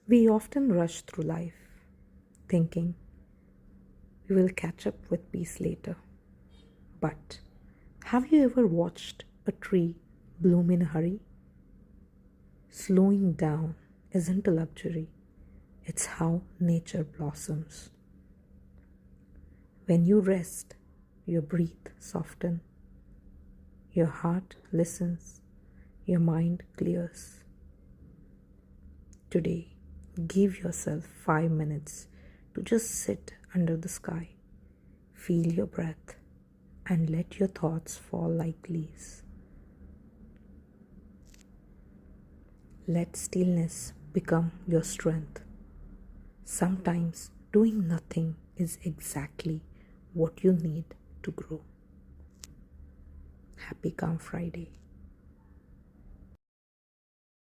We often rush through life thinking we will catch up with peace later. But have you ever watched a tree bloom in a hurry? Slowing down isn't a luxury, it's how nature blossoms. When you rest, your breath softens, your heart listens, your mind clears. Today, give yourself 5 minutes to just sit under the sky, feel your breath, and let your thoughts fall like leaves. Let stillness become your strength. Sometimes doing nothing is exactly what you need to grow. Happy Calm Friday.